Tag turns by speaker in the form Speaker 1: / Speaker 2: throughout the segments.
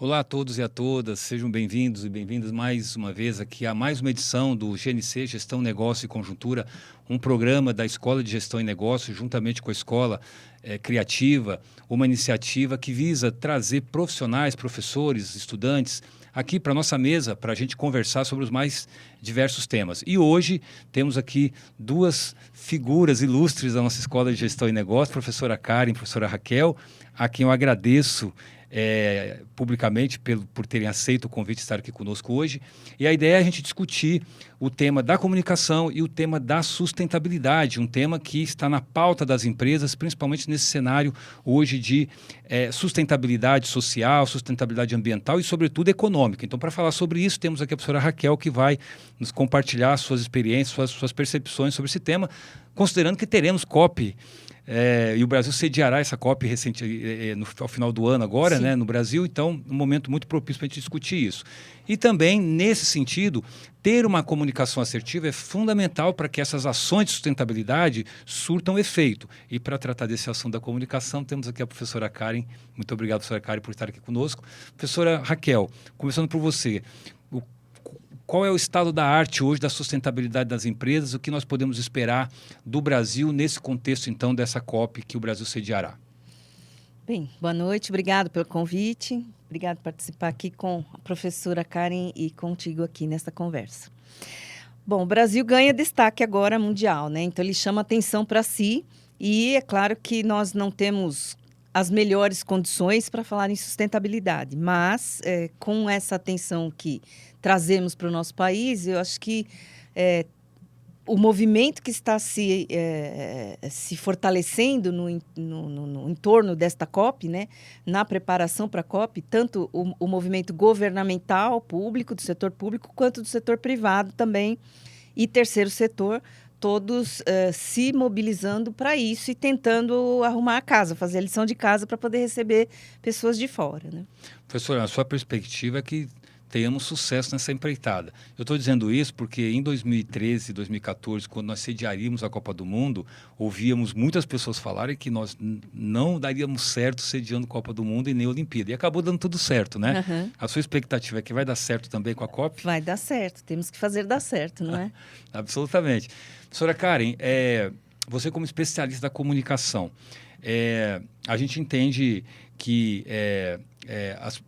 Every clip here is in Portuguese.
Speaker 1: Olá a todos e a todas, sejam bem-vindos e bem-vindas mais uma vez aqui a mais uma edição do GNC, Gestão, Negócio e Conjuntura, um programa da Escola de Gestão e Negócio, juntamente com a Escola Criativa, uma iniciativa que visa trazer profissionais, professores, estudantes, aqui para a nossa mesa, para a gente conversar sobre os mais diversos temas. E hoje temos aqui duas figuras ilustres da nossa Escola de Gestão e Negócio, a professora Karen e a professora Raquel, a quem eu agradeço publicamente por terem aceito o convite de estar aqui conosco hoje. E a ideia é a gente discutir o tema da comunicação e o tema da sustentabilidade, um tema que está na pauta das empresas, principalmente nesse cenário hoje de sustentabilidade social, sustentabilidade ambiental e, sobretudo, econômica. Então, para falar sobre isso, temos aqui a professora Raquel, que vai nos compartilhar suas experiências, suas percepções sobre esse tema, considerando que teremos COP. E o Brasil sediará essa COP ao final do ano agora, né, no Brasil, então um momento muito propício para a gente discutir isso. E também, nesse sentido, ter uma comunicação assertiva é fundamental para que essas ações de sustentabilidade surtam efeito. E para tratar desse assunto da comunicação, temos aqui a professora Karen. Muito obrigado, professora Karen, por estar aqui conosco. Professora Raquel, começando por você, qual é o estado da arte hoje da sustentabilidade das empresas? O que nós podemos esperar do Brasil nesse contexto, então, dessa COP que o Brasil sediará?
Speaker 2: Bem, boa noite, obrigado pelo convite. Obrigado por participar aqui com a professora Karen e contigo aqui nessa conversa. Bom, o Brasil ganha destaque agora mundial, né? Então, ele chama atenção para si e é claro que nós não temos as melhores condições para falar em sustentabilidade, mas com essa atenção que trazemos para o nosso país, eu acho que o movimento que está se fortalecendo no entorno desta COP, né, na preparação para a COP, tanto o movimento governamental, público, do setor público, quanto do setor privado também, e terceiro setor, todos se mobilizando para isso e tentando arrumar a casa, fazer a lição de casa para poder receber pessoas de fora, né?
Speaker 1: Professora, a sua perspectiva é que tenhamos sucesso nessa empreitada. Eu estou dizendo isso porque em 2013, 2014, quando nós sediaríamos a Copa do Mundo, ouvíamos muitas pessoas falarem que nós não daríamos certo sediando a Copa do Mundo e nem a Olimpíada. E acabou dando tudo certo, né?
Speaker 2: Uhum.
Speaker 1: A sua expectativa é que vai dar certo também com a COP?
Speaker 2: Vai dar certo, temos que fazer dar certo, não é?
Speaker 1: Absolutamente. Professora Karen, você como especialista da comunicação, a gente entende que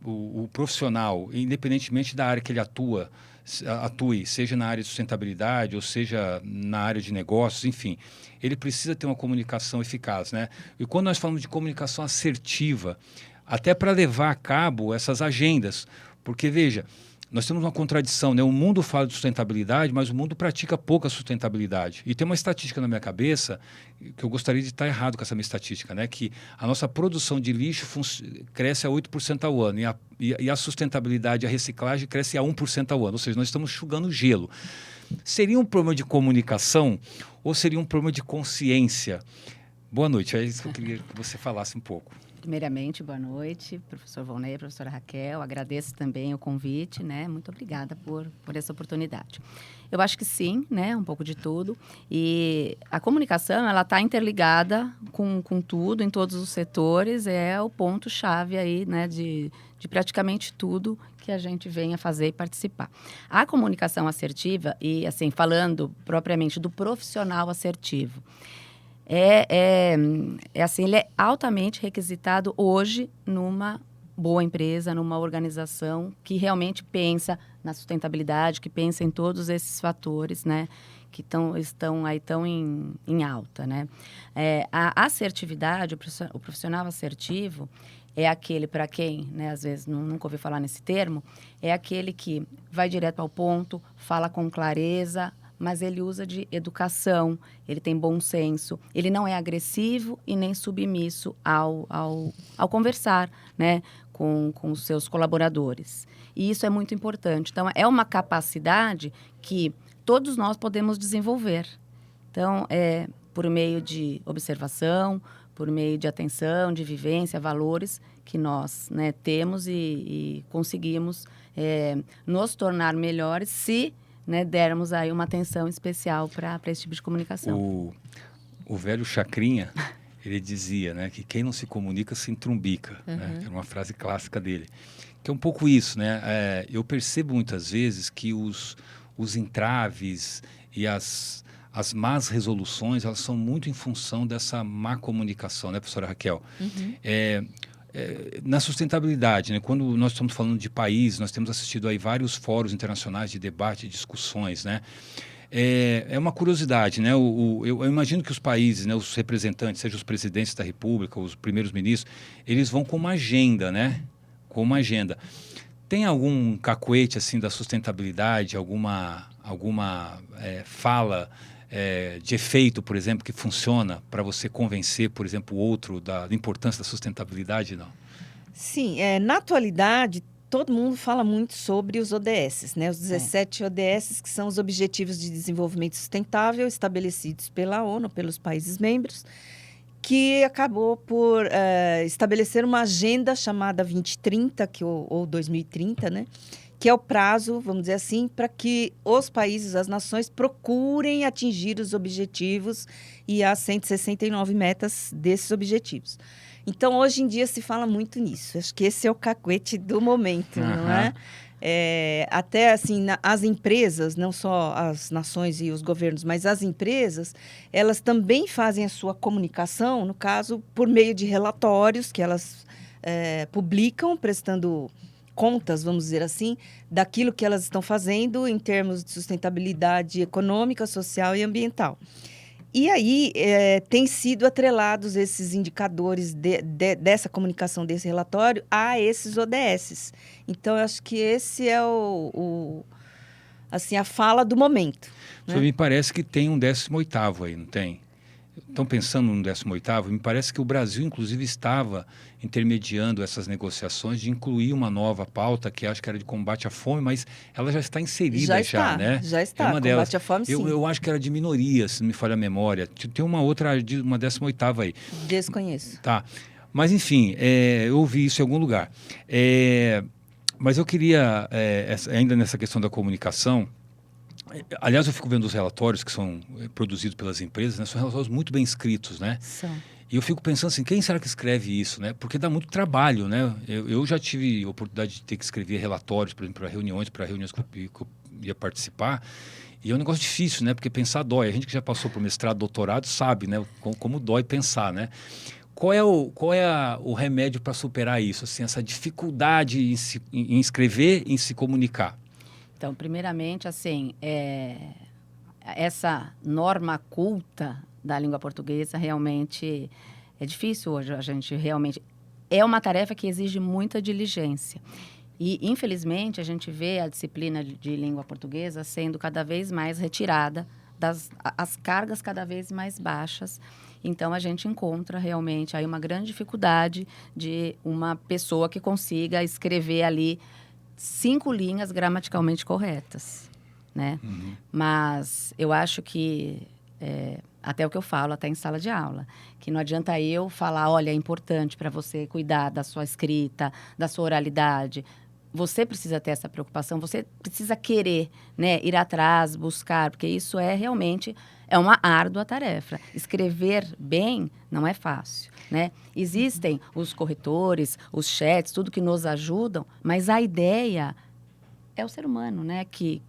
Speaker 1: o profissional, independentemente da área que ele atue, seja na área de sustentabilidade ou seja na área de negócios, enfim, ele precisa ter uma comunicação eficaz, né? E quando nós falamos de comunicação assertiva, até para levar a cabo essas agendas, porque, veja, nós temos uma contradição, né? O mundo fala de sustentabilidade, mas o mundo pratica pouca sustentabilidade. E tem uma estatística na minha cabeça, que eu gostaria de estar errado com essa minha estatística, né? Que a nossa produção de lixo cresce a 8% ao ano e a sustentabilidade, a reciclagem cresce a 1% ao ano. Ou seja, nós estamos enxugando gelo. Seria um problema de comunicação ou seria um problema de consciência? Boa noite, é isso que eu queria que você falasse um pouco.
Speaker 3: Primeiramente, boa noite, professor Volney, professora Raquel. Agradeço também o convite, né? Muito obrigada por essa oportunidade. Eu acho que sim, né? Um pouco de tudo. E a comunicação, ela está interligada com tudo, em todos os setores. É o ponto-chave aí, né? De praticamente tudo que a gente vem a fazer e participar. A comunicação assertiva, e assim, falando propriamente do profissional assertivo, ele é altamente requisitado hoje numa boa empresa, numa organização que realmente pensa na sustentabilidade, que pensa em todos esses fatores, né, que estão aí tão em alta, né? A assertividade, o profissional assertivo é aquele para quem, né, às vezes nunca ouvi falar nesse termo, é aquele que vai direto ao ponto, fala com clareza, mas ele usa de educação, ele tem bom senso, ele não é agressivo e nem submisso ao conversar, né, com os seus colaboradores. E isso é muito importante. Então, é uma capacidade que todos nós podemos desenvolver. Então, por meio de observação, por meio de atenção, de vivência, valores que nós, né, temos e conseguimos nos tornar melhores se, né, dermos aí uma atenção especial para esse tipo de comunicação.
Speaker 1: O velho Chacrinha, ele dizia, né, que quem não se comunica se entrumbica, né, que era uma frase clássica dele. Que é um pouco isso, né? Eu percebo muitas vezes que os entraves e as más resoluções, elas são muito em função dessa má comunicação, né, professora Raquel? Na sustentabilidade, né, quando nós estamos falando de país, nós temos assistido aí vários fóruns internacionais de debate e discussões, né? É uma curiosidade, né? Eu imagino que os países, né, os representantes, seja os presidentes da República, os primeiros ministros, eles vão com uma agenda, né? Com uma agenda. Tem algum cacuete assim da sustentabilidade, alguma fala de efeito, por exemplo, que funciona para você convencer, por exemplo, o outro da importância da sustentabilidade? Não.
Speaker 2: Sim, na atualidade, todo mundo fala muito sobre os ODS, né? Os 17 ODS, que são os Objetivos de Desenvolvimento Sustentável estabelecidos pela ONU, pelos países membros, que acabou por estabelecer uma agenda chamada 2030, ou 2030, né? Que é o prazo, vamos dizer assim, para que os países, as nações, procurem atingir os objetivos e as 169 metas desses objetivos. Então, hoje em dia, se fala muito nisso. Acho que esse é o cacuete do momento, não é? Até, assim, as empresas, não só as nações e os governos, mas as empresas, elas também fazem a sua comunicação, no caso, por meio de relatórios que elas publicam, prestando contas, vamos dizer assim, daquilo que elas estão fazendo em termos de sustentabilidade econômica, social e ambiental. E aí, têm sido atrelados esses indicadores dessa comunicação, desse relatório, a esses ODS. Então, eu acho que esse é assim, a fala do momento.
Speaker 1: Né? Me parece que tem um 18º aí, não tem? Estão pensando no 18º? Me parece que o Brasil, inclusive, estava intermediando essas negociações de incluir uma nova pauta, que acho que era de combate à fome, mas ela já está inserida né?
Speaker 2: Já está,
Speaker 1: é uma
Speaker 2: combate
Speaker 1: delas.
Speaker 2: à fome, sim.
Speaker 1: Eu acho que era de minoria, se não me falha a memória. Tem uma outra, uma 18ª aí.
Speaker 2: Desconheço.
Speaker 1: Tá. Mas, enfim, eu ouvi isso em algum lugar. Mas eu queria, ainda nessa questão da comunicação, aliás, eu fico vendo os relatórios que são produzidos pelas empresas, né? São relatórios muito bem escritos, né?
Speaker 2: São.
Speaker 1: E eu fico pensando assim, quem será que escreve isso, né? Porque dá muito trabalho, né? Eu já tive a oportunidade de ter que escrever relatórios, por exemplo, para reuniões que eu ia participar. E é um negócio difícil, né? Porque pensar dói. A gente que já passou por mestrado, doutorado, sabe, né? Como dói pensar, né? Qual é o remédio para superar isso? Assim, essa dificuldade em escrever, em se comunicar?
Speaker 3: Então, primeiramente, assim, essa norma culta da língua portuguesa realmente é difícil hoje. A gente realmente... É uma tarefa que exige muita diligência. E, infelizmente, a gente vê a disciplina de língua portuguesa sendo cada vez mais retirada, as cargas cada vez mais baixas. Então, a gente encontra realmente aí uma grande dificuldade de uma pessoa que consiga escrever ali 5 linhas gramaticalmente corretas, né? Mas eu acho que, até o que eu falo, até em sala de aula, que não adianta eu falar, olha, é importante para você cuidar da sua escrita, da sua oralidade. Você precisa ter essa preocupação, você precisa querer, né, ir atrás, buscar, porque isso realmente uma árdua tarefa. Escrever bem não é fácil, né? Existem os corretores, os chats, tudo que nos ajudam, mas a ideia é o ser humano, né, que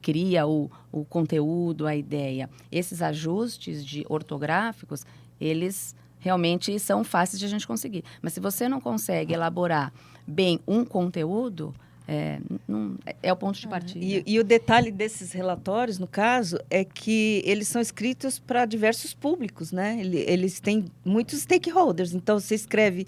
Speaker 3: cria o conteúdo, a ideia. Esses ajustes ortográficos, eles realmente são fáceis de a gente conseguir. Mas se você não consegue elaborar bem um conteúdo, é o ponto de partida.
Speaker 2: E o detalhe desses relatórios, no caso, é que eles são escritos para diversos públicos, né? Eles têm muitos stakeholders. Então, você escreve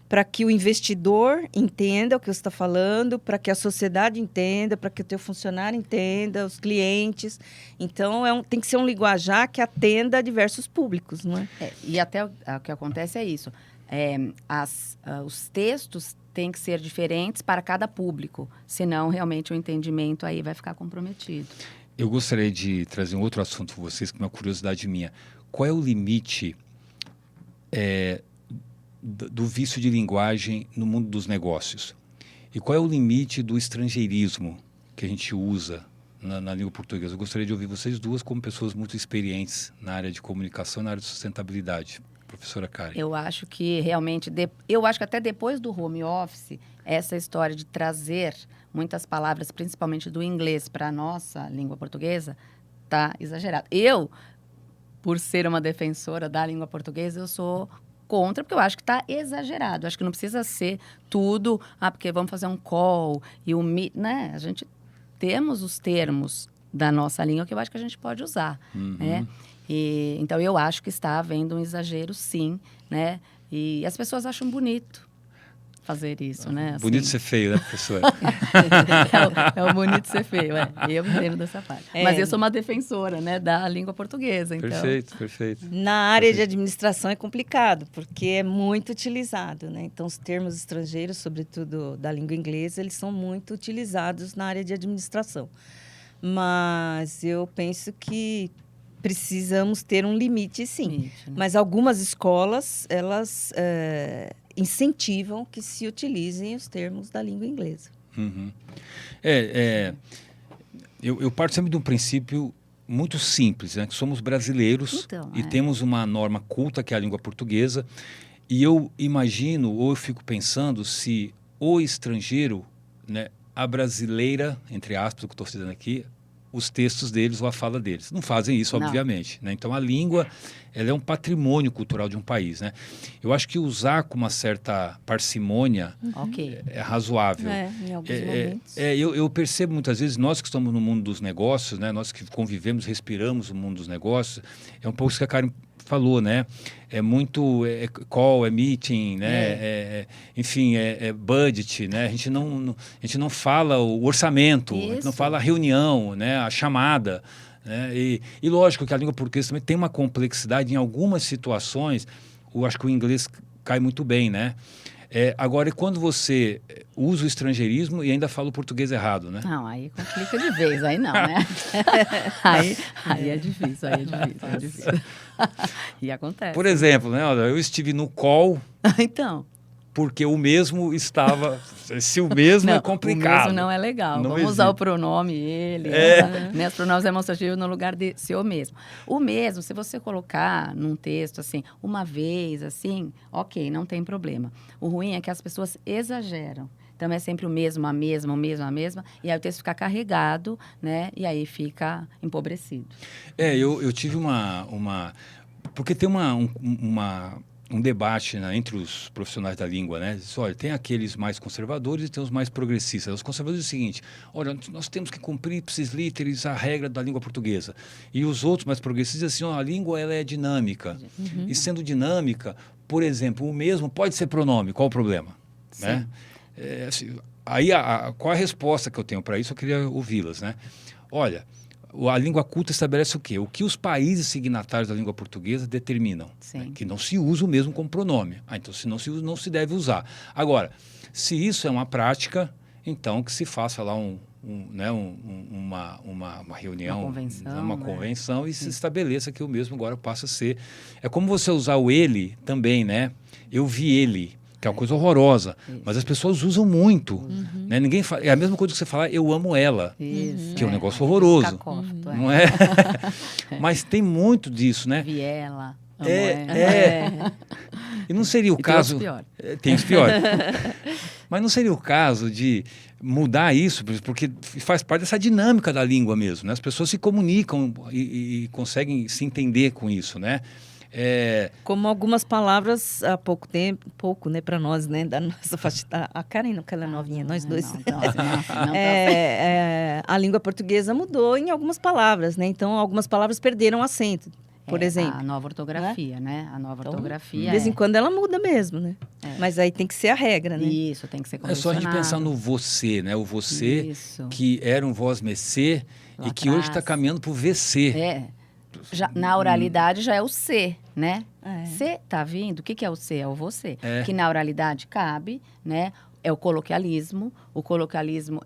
Speaker 2: para que o investidor entenda o que você está falando, para que a sociedade entenda, para que o teu funcionário entenda, os clientes. Então, tem que ser um linguajar que atenda a diversos públicos, não é?
Speaker 3: E até o que acontece é isso. Os textos têm que ser diferentes para cada público, senão realmente o entendimento aí vai ficar comprometido.
Speaker 1: Eu gostaria de trazer um outro assunto para vocês, que é uma curiosidade minha. Qual é o limite do vício de linguagem no mundo dos negócios? E qual é o limite do estrangeirismo que a gente usa na língua portuguesa? Eu gostaria de ouvir vocês duas como pessoas muito experientes na área de comunicação e na área de sustentabilidade. professora Karen?
Speaker 3: Eu acho que realmente, eu acho que até depois do home office, essa história de trazer muitas palavras, principalmente do inglês, para a nossa língua portuguesa, está exagerado. Eu, por ser uma defensora da língua portuguesa, eu sou contra, porque eu acho que está exagerado. Acho que não precisa ser tudo, porque vamos fazer um call e o meet, né? A gente temos os termos da nossa língua que eu acho que a gente pode usar, né? Então, eu acho que está havendo um exagero, sim, né? E as pessoas acham bonito fazer isso, né? Assim,
Speaker 1: Bonito ser feio, né, professora?
Speaker 3: é o bonito ser feio, eu entendo dessa parte. Mas eu sou uma defensora, né, da língua portuguesa, então...
Speaker 1: Perfeito.
Speaker 2: Na área de administração é complicado, porque é muito utilizado, né? Então, os termos estrangeiros, sobretudo da língua inglesa, eles são muito utilizados na área de administração. Mas eu penso que precisamos ter um limite, sim.
Speaker 3: Limite, né?
Speaker 2: Mas algumas escolas, elas incentivam que se utilizem os termos da língua inglesa.
Speaker 1: Eu parto sempre de um princípio muito simples, né? Que somos brasileiros
Speaker 3: Então,
Speaker 1: e temos uma norma culta, que é a língua portuguesa. E eu imagino, ou eu fico pensando, se o estrangeiro, né, a brasileira, entre aspas, o que eu estou citando aqui, os textos deles ou a fala deles. Não fazem isso,
Speaker 3: Não.
Speaker 1: obviamente, né? Então, a língua, ela é um patrimônio cultural de um país, né? Eu acho que usar com uma certa parcimônia
Speaker 3: Ok.
Speaker 1: é razoável.
Speaker 2: Em alguns momentos.
Speaker 1: Eu percebo muitas vezes, nós que estamos no mundo dos negócios, né? Nós que convivemos, respiramos o mundo dos negócios, é um pouco isso que a Karen falou, né? É muito call, é meeting, né? Enfim, é budget, né? A gente não fala o orçamento, a gente não fala a reunião, né? A chamada, né? E lógico que a língua portuguesa também tem uma complexidade em algumas situações. Eu acho que o inglês cai muito bem, né? Agora, e quando você usa o estrangeirismo e ainda fala o português errado, né?
Speaker 3: Não, aí complica de vez, aí não, né? aí é difícil, é difícil. E acontece.
Speaker 1: Por exemplo, né? Olha, eu estive no call
Speaker 3: Então...
Speaker 1: porque o mesmo estava... Se o mesmo é complicado.
Speaker 3: O mesmo não é legal.
Speaker 1: Não
Speaker 3: Vamos usar o pronome ele, né? Os pronomes demonstrativos no lugar de ser o mesmo. O mesmo, se você colocar num texto assim, uma vez, assim, ok, não tem problema. O ruim é que as pessoas exageram. Então, é sempre o mesmo, a mesma, e aí o texto fica carregado, né? E aí fica empobrecido.
Speaker 1: Eu tive uma... Porque tem um debate, né, entre os profissionais da língua, né? Diz, olha, tem aqueles mais conservadores e tem os mais progressistas. Os conservadores dizem o seguinte: olha, nós temos que cumprir ipsis literis a regra da língua portuguesa. E os outros mais progressistas dizem assim: a língua ela é dinâmica. E sendo dinâmica, por exemplo, o mesmo pode ser pronome. Qual o problema? Né? Assim, aí, qual a resposta que eu tenho para isso? Eu queria ouvi-las, né? Olha, a língua culta estabelece o quê? O que os países signatários da língua portuguesa determinam. Né? Que não se usa o mesmo como pronome. Então, se não se usa, não se deve usar. Agora, se isso é uma prática, então que se faça lá uma reunião, uma convenção e se estabeleça que o mesmo agora passa a ser. É como você usar o ele também, né? Eu vi ele. Que é uma coisa horrorosa, mas as pessoas usam muito. Né? Ninguém fala, é a mesma coisa que você falar, eu amo ela, que é um negócio horroroso. Não é? Mas tem muito disso, né?
Speaker 3: Vi ela, amo
Speaker 1: ela. E não seria o caso... Tem os piores. Mas não seria o caso de mudar isso, porque faz parte dessa dinâmica da língua mesmo. Né? As pessoas se comunicam e conseguem se entender com isso, né?
Speaker 2: Como algumas palavras há pouco, né, para nós, né, da nossa faixa. A Karen, não, que ela é novinha, nós dois. A língua portuguesa mudou em algumas palavras, né? Então, algumas palavras perderam acento, por exemplo.
Speaker 3: A nova ortografia, né? A nova ortografia.
Speaker 2: De vez em quando ela muda mesmo, né? Mas aí tem que ser a regra, né?
Speaker 3: Isso, tem que ser convencionado.
Speaker 1: É só a gente pensar no você, né? O você que era um voz mecê e que hoje está caminhando para o VC.
Speaker 3: Já, na oralidade já é o C, né? C tá vindo, o que é o C? É o você. Que na oralidade cabe, né? É o coloquialismo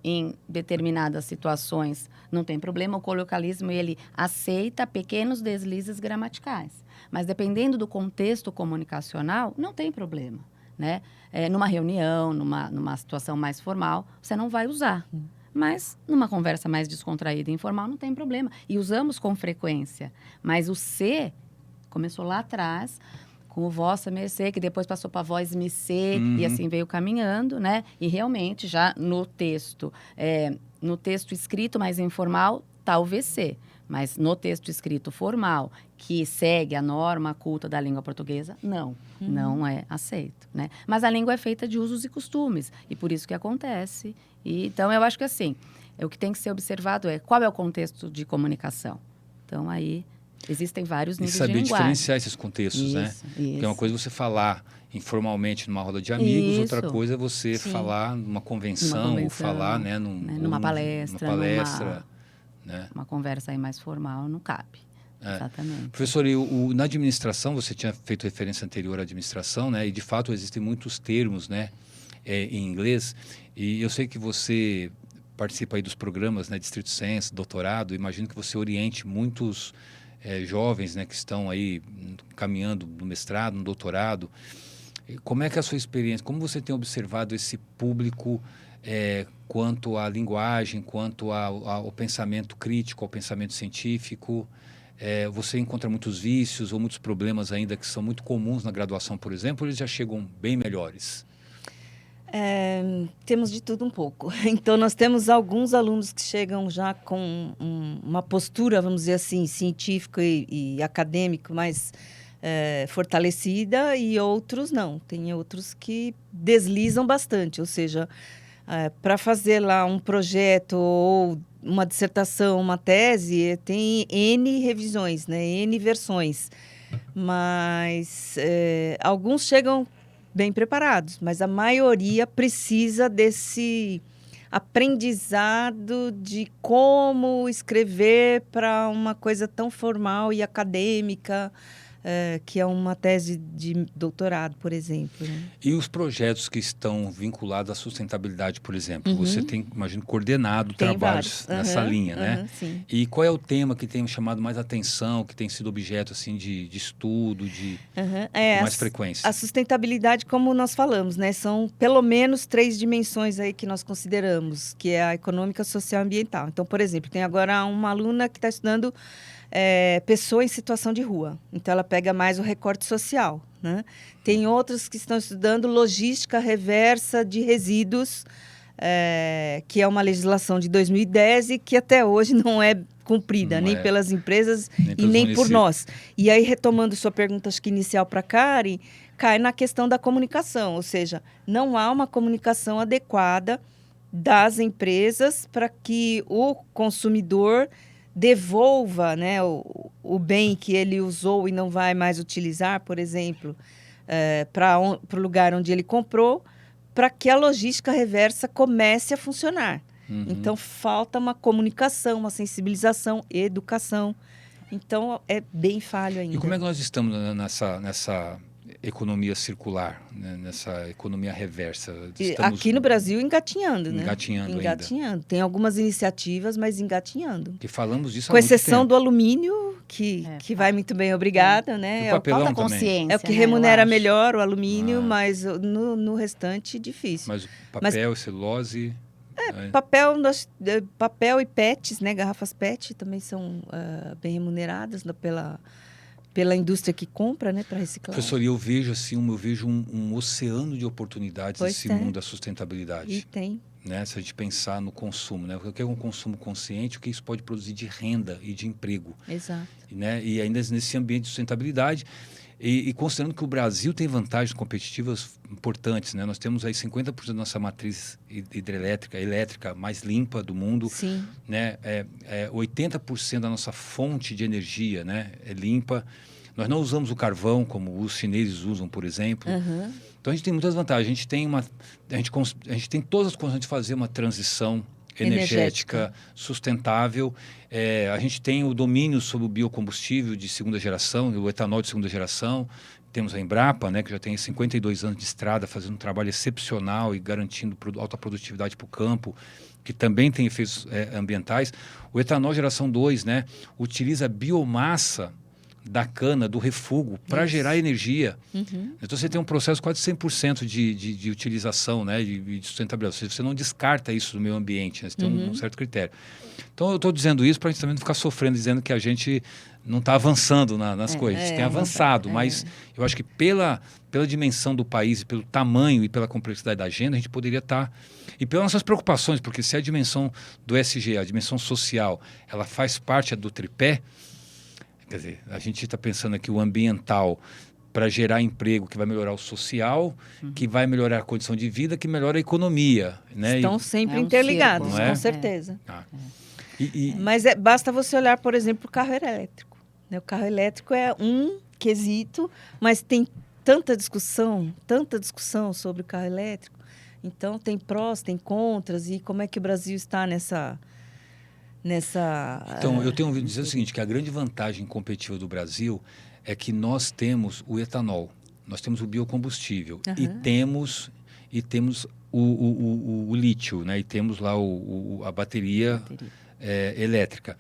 Speaker 3: em determinadas situações não tem problema, o coloquialismo ele aceita pequenos deslizes gramaticais. Mas dependendo do contexto comunicacional, não tem problema, né? Numa reunião, numa situação mais formal, você não vai usar. Mas, numa conversa mais descontraída e informal, não tem problema. E usamos com frequência. Mas o C começou lá atrás, com o Vossa Mercê, que depois passou para Voz Mercê, e assim veio caminhando, né? E realmente, já no texto escrito mais informal, está o VC. Mas no texto escrito formal, que segue a norma culta da língua portuguesa, não é aceito, né? Mas a língua é feita de usos e costumes, e por isso que acontece. E, então, eu acho que assim, o que tem que ser observado é qual é o contexto de comunicação. Então, aí, existem vários níveis de linguagem.
Speaker 1: E saber diferenciar esses contextos, né?
Speaker 3: Isso.
Speaker 1: Porque é uma coisa você falar informalmente numa roda de amigos, outra coisa é você falar numa convenção, ou falar, né,
Speaker 3: numa palestra,
Speaker 1: né?
Speaker 3: Uma conversa aí mais formal não cabe. Exatamente.
Speaker 1: Professor, na administração, você tinha feito referência anterior à administração, né? E, de fato, existem muitos termos, né, em inglês. E eu sei que você participa aí dos programas, né, Distrito Sense, doutorado. Imagino que você oriente muitos jovens, né, que estão aí caminhando no mestrado, no doutorado. Como é que é a sua experiência? Como você tem observado esse público quanto à linguagem, quanto ao pensamento crítico, ao pensamento científico? Você encontra muitos vícios ou muitos problemas ainda que são muito comuns na graduação, por exemplo, ou eles já chegam bem melhores?
Speaker 2: Temos de tudo um pouco. Então, nós temos alguns alunos que chegam já com uma postura, vamos dizer assim, científica e acadêmica mais fortalecida, e outros não. Tem outros que deslizam bastante, ou seja, para fazer lá um projeto ou uma dissertação, uma tese, tem N revisões, né? N versões. Mas alguns chegam bem preparados, mas a maioria precisa desse aprendizado de como escrever para uma coisa tão formal e acadêmica, que é uma tese de doutorado, por exemplo. Né?
Speaker 1: E os projetos que estão vinculados à sustentabilidade, por exemplo? Você tem, imagino, coordenado trabalhos nessa linha, né?
Speaker 2: Sim.
Speaker 1: E qual é o tema que tem chamado mais atenção, que tem sido objeto assim, de estudo, com mais frequência?
Speaker 2: A sustentabilidade, como nós falamos, né? São pelo menos 3 dimensões aí que nós consideramos, que é a econômica, social e ambiental. Então, por exemplo, tem agora uma aluna que está estudando pessoa em situação de rua. Então, ela pega mais o recorte social. Né? Tem outros que estão estudando logística reversa de resíduos, que é uma legislação de 2010 e que até hoje não é cumprida, nem pelas empresas e nem por nós. E aí, retomando sua pergunta, acho que inicial para a Karen, cai na questão da comunicação, ou seja, não há uma comunicação adequada das empresas para que o consumidor devolva, né, o bem que ele usou e não vai mais utilizar, por exemplo, para o lugar onde ele comprou, para que a logística reversa comece a funcionar. Então, falta uma comunicação, uma sensibilização, educação. Então, é bem falho ainda.
Speaker 1: E como é que nós estamos nessa economia circular, né? Nessa economia reversa?
Speaker 2: Aqui no Brasil, engatinhando, né?
Speaker 1: Engatinhando ainda.
Speaker 2: Tem algumas iniciativas, mas engatinhando.
Speaker 1: Que falamos disso há
Speaker 2: com
Speaker 1: muito
Speaker 2: exceção
Speaker 1: tempo.
Speaker 2: do alumínio, que vai muito bem, obrigada. Né?
Speaker 1: E o papelão
Speaker 3: falta consciência,
Speaker 2: é o que remunera melhor o alumínio, mas no restante, difícil.
Speaker 1: Mas papel, celulose...
Speaker 2: Papel e PETs, né? Garrafas PET também são bem remuneradas pela indústria que compra, né, para reciclar.
Speaker 1: Professor, eu vejo assim, um oceano de oportunidades nesse mundo da sustentabilidade.
Speaker 2: E tem.
Speaker 1: Né? Se a gente pensar no consumo, né? O que é um consumo consciente, o que isso pode produzir de renda e de emprego.
Speaker 2: Exato.
Speaker 1: Né? E ainda nesse ambiente de sustentabilidade, e considerando que o Brasil tem vantagens competitivas importantes, né? Nós temos aí 50% da nossa matriz elétrica mais limpa do mundo.
Speaker 2: Sim.
Speaker 1: Né? 80% da nossa fonte de energia, né, é limpa. Nós não usamos o carvão como os chineses usam, por exemplo. Então, a gente tem muitas vantagens. A gente tem todas as condições de fazer uma transição energética sustentável. A gente tem o domínio sobre o biocombustível de segunda geração, o etanol de segunda geração. Temos a Embrapa, né, que já tem 52 anos de estrada, fazendo um trabalho excepcional e garantindo alta produtividade para o campo, que também tem efeitos ambientais. O etanol geração 2, né, utiliza a biomassa da cana, do refúgio, para gerar energia. Então, você tem um processo quase 100% de utilização, né, de sustentabilidade. Ou seja, você não descarta isso do meio ambiente, né? Você tem um certo critério. Então, eu estou dizendo isso para a gente também não ficar sofrendo, dizendo que a gente não está avançando nas coisas. Tem avançado, mas eu acho que pela dimensão do país, pelo tamanho e pela complexidade da agenda, a gente poderia estar... E pelas nossas preocupações, porque se a dimensão do SG, a dimensão social, ela faz parte do tripé, quer dizer, a gente está pensando aqui o ambiental para gerar emprego, que vai melhorar o social, que vai melhorar a condição de vida, que melhora a economia. Né?
Speaker 2: Estão sempre interligados,
Speaker 1: círculo,
Speaker 2: com certeza.
Speaker 1: Mas
Speaker 2: basta você olhar, por exemplo, o carro elétrico. Né? O carro elétrico é um quesito, mas tem tanta discussão sobre o carro elétrico. Então, tem prós, tem contras, e como é que o Brasil está nessa...
Speaker 1: Então, eu tenho ouvido dizer o seguinte, que a grande vantagem competitiva do Brasil é que nós temos o etanol, nós temos o biocombustível e temos o lítio, né? E temos lá a bateria elétrica.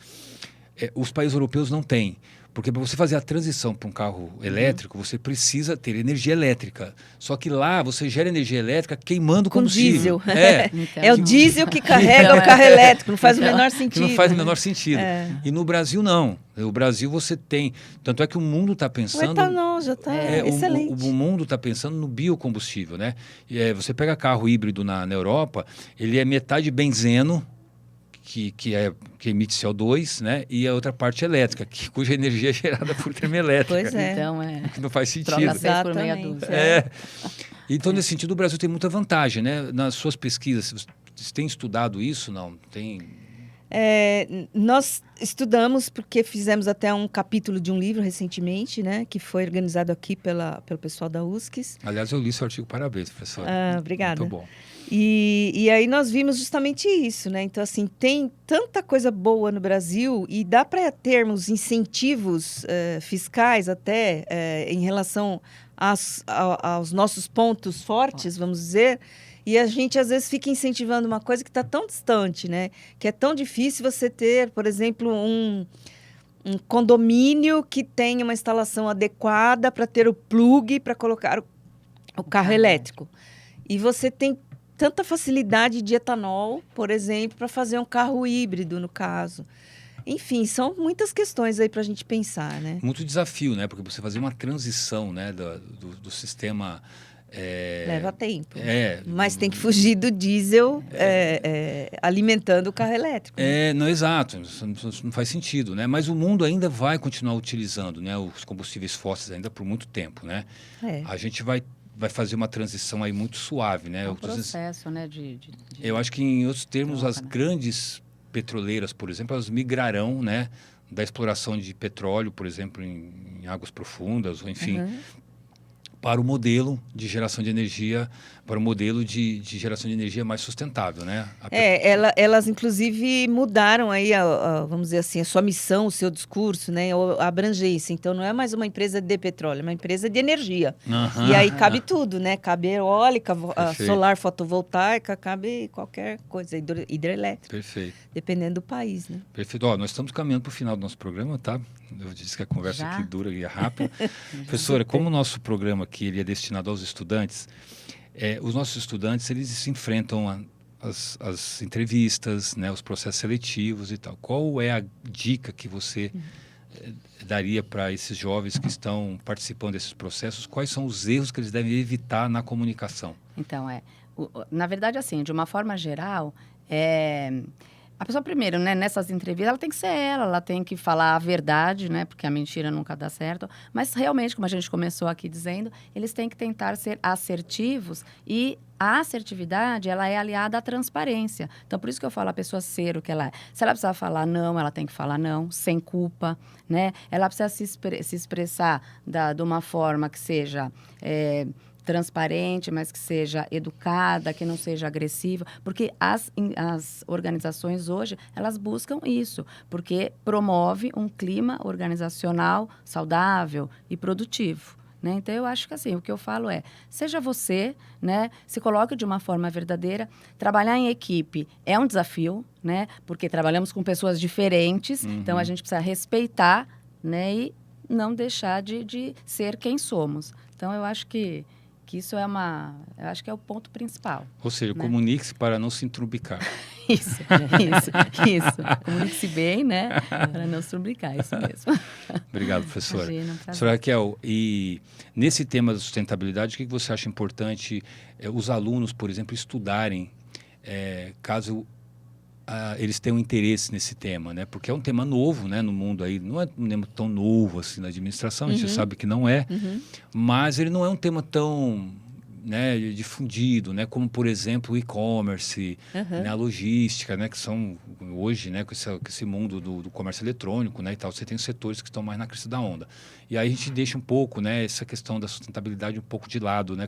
Speaker 1: Os países europeus não têm. Porque para você fazer a transição para um carro elétrico, você precisa ter energia elétrica. Só que lá você gera energia elétrica queimando combustível.
Speaker 2: Com diesel. Então, é o diesel que carrega o carro elétrico, não faz o menor sentido.
Speaker 1: Que não faz o menor sentido. E no Brasil, não. No Brasil você tem... Tanto é que o mundo está pensando... O
Speaker 2: etanol já está excelente.
Speaker 1: O mundo está pensando no biocombustível, né? Você pega carro híbrido na Europa, ele é metade benzeno, que emite CO2, né? E a outra parte elétrica, cuja energia é gerada por termoelétrica.
Speaker 2: Pois é.
Speaker 3: Então,
Speaker 1: que não faz sentido.
Speaker 3: Troca 6 por meia dúzia.
Speaker 1: Então, nesse sentido, o Brasil tem muita vantagem, né? Nas suas pesquisas, vocês têm estudado isso? Não?
Speaker 2: Nós estudamos porque fizemos até um capítulo de um livro recentemente, né? Que foi organizado aqui pelo pessoal da USCS.
Speaker 1: Aliás, eu li seu artigo, parabéns, professora.
Speaker 2: Obrigada.
Speaker 1: Muito bom.
Speaker 2: E aí nós vimos justamente isso, né? Então, assim, tem tanta coisa boa no Brasil e dá para termos incentivos fiscais até em relação aos nossos pontos fortes, vamos dizer, e a gente às vezes fica incentivando uma coisa que está tão distante, né? Que é tão difícil você ter, por exemplo, um condomínio que tenha uma instalação adequada para ter o plug para colocar o carro elétrico. E você tem tanta facilidade de etanol, por exemplo, para fazer um carro híbrido, no caso. Enfim, são muitas questões aí para a gente pensar, né?
Speaker 1: Muito desafio, né? Porque você fazer uma transição, né, do sistema...
Speaker 2: Leva tempo. Mas tem que fugir do diesel alimentando o carro elétrico.
Speaker 1: Né? Não, exato. Isso não faz sentido, né? Mas o mundo ainda vai continuar utilizando, né, os combustíveis fósseis ainda por muito tempo, né? A gente vai fazer uma transição aí muito suave, né?
Speaker 3: É um processo, né?
Speaker 1: Eu acho que, em outros termos, as grandes petroleiras, por exemplo, elas migrarão, né, da exploração de petróleo, por exemplo, em águas profundas, ou enfim, para o modelo de geração de energia, para o modelo de geração de energia mais sustentável, né?
Speaker 2: Elas inclusive mudaram aí, vamos dizer assim, a sua missão, o seu discurso, né? A abrangência. Então, não é mais uma empresa de petróleo, é uma empresa de energia. E aí cabe tudo, né? Cabe eólica, solar fotovoltaica, cabe qualquer coisa, hidrelétrica.
Speaker 1: Perfeito.
Speaker 2: Dependendo do país, né?
Speaker 1: Perfeito. Nós estamos caminhando para o final do nosso programa, tá? Eu disse que a conversa aqui dura e é rápida. Professora, como o nosso programa aqui ele é destinado aos estudantes, os nossos estudantes eles se enfrentam as entrevistas, né, os processos seletivos e tal. Qual é a dica que você daria para esses jovens que estão participando desses processos? Quais são os erros que eles devem evitar na comunicação?
Speaker 3: Então, na verdade, assim, de uma forma geral, a pessoa, primeiro, né, nessas entrevistas, ela tem que ser ela tem que falar a verdade, né, porque a mentira nunca dá certo. Mas, realmente, como a gente começou aqui dizendo, eles têm que tentar ser assertivos e a assertividade, ela é aliada à transparência. Então, por isso que eu falo a pessoa ser o que ela é. Se ela precisar falar não, ela tem que falar não, sem culpa, né? Ela precisa se expressar de uma forma que seja... transparente, mas que seja educada, que não seja agressiva, porque as organizações hoje, elas buscam isso, porque promove um clima organizacional saudável e produtivo. Né? Então, eu acho que assim, o que eu falo seja você, né? Se coloque de uma forma verdadeira. Trabalhar em equipe é um desafio, né? Porque trabalhamos com pessoas diferentes, então a gente precisa respeitar, né? E não deixar de ser quem somos. Então, eu acho que isso eu acho que é o ponto principal.
Speaker 1: Ou seja,
Speaker 3: né?
Speaker 1: Comunique-se para não se entrubicar.
Speaker 3: Isso. Comunique-se bem, né? Para não se rubricar, isso mesmo.
Speaker 1: Obrigado, professora.
Speaker 3: Imagina, um prazer.
Speaker 1: Professora Raquel, e nesse tema da sustentabilidade, o que você acha importante os alunos, por exemplo, estudarem, caso eles tenham interesse nesse tema, né? Porque é um tema novo, né, no mundo aí, não é um tema tão novo assim na administração, a gente sabe que não é, mas ele não é um tema tão, né, difundido, né, como por exemplo o e-commerce, né, a logística, né, que são hoje, né, com esse mundo do comércio eletrônico, né, e tal, você tem os setores que estão mais na crista da onda. E aí a gente deixa um pouco, né, essa questão da sustentabilidade um pouco de lado, né?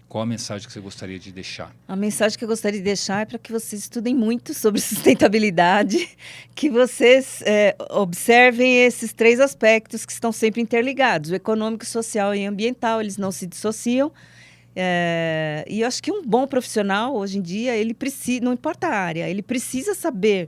Speaker 1: Qual a mensagem que você gostaria de deixar?
Speaker 2: A mensagem que eu gostaria de deixar é para que vocês estudem muito sobre sustentabilidade, que vocês observem esses 3 aspectos que estão sempre interligados, o econômico, social e ambiental, eles não se dissociam. E eu acho que um bom profissional, hoje em dia, ele precisa, não importa a área, ele precisa saber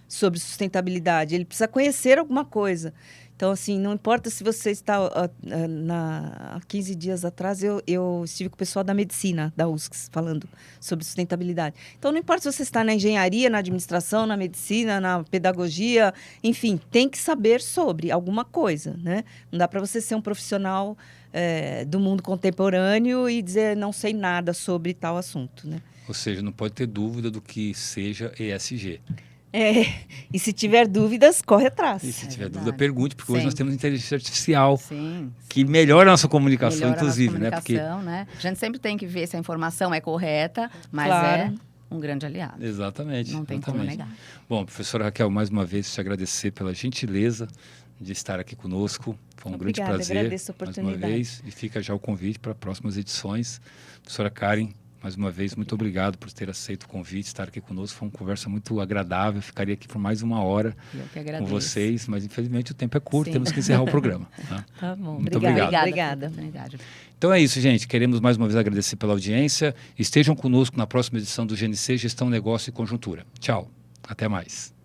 Speaker 2: sobre sustentabilidade, ele precisa conhecer alguma coisa. Então, assim, não importa se você está... há 15 dias atrás, eu estive com o pessoal da medicina, da USCS, falando sobre sustentabilidade. Então, não importa se você está na engenharia, na administração, na medicina, na pedagogia, enfim, tem que saber sobre alguma coisa, né? Não dá para você ser um profissional do mundo contemporâneo e dizer não sei nada sobre tal assunto, né?
Speaker 1: Ou seja, não pode ter dúvida do que seja ESG.
Speaker 2: E se tiver dúvidas, corre atrás.
Speaker 1: E se tiver dúvida, pergunte, porque hoje
Speaker 3: Sim.
Speaker 1: nós temos inteligência artificial
Speaker 3: Sim.
Speaker 1: que melhora a nossa comunicação,
Speaker 3: Melhora a nossa
Speaker 1: inclusive, né? Porque
Speaker 3: né? A gente sempre tem que ver se a informação é correta, mas
Speaker 2: Claro.
Speaker 3: é um grande aliado.
Speaker 1: Exatamente.
Speaker 3: Não tem como negar.
Speaker 1: Bom, professora Raquel, mais uma vez te agradecer pela gentileza de estar aqui conosco. Foi um
Speaker 2: Obrigada,
Speaker 1: grande prazer.
Speaker 2: agradeço a
Speaker 1: mais uma
Speaker 2: oportunidade.
Speaker 1: vez. E fica já o convite para próximas edições. Professora Karen, mais uma vez, muito obrigado por ter aceito o convite, estar aqui conosco. Foi uma conversa muito agradável. Ficaria aqui por mais 1 hora
Speaker 3: Eu que
Speaker 1: com
Speaker 3: agradeço.
Speaker 1: vocês, mas infelizmente o tempo é curto,
Speaker 3: Sim.
Speaker 1: temos que encerrar o programa. Tá?
Speaker 2: Tá bom,
Speaker 1: Muito
Speaker 2: obrigada.
Speaker 3: Obrigada pela oportunidade.
Speaker 1: Então é isso, gente. Queremos mais uma vez agradecer pela audiência. Estejam conosco na próxima edição do GNC Gestão, Negócio e Conjuntura. Tchau. Até mais.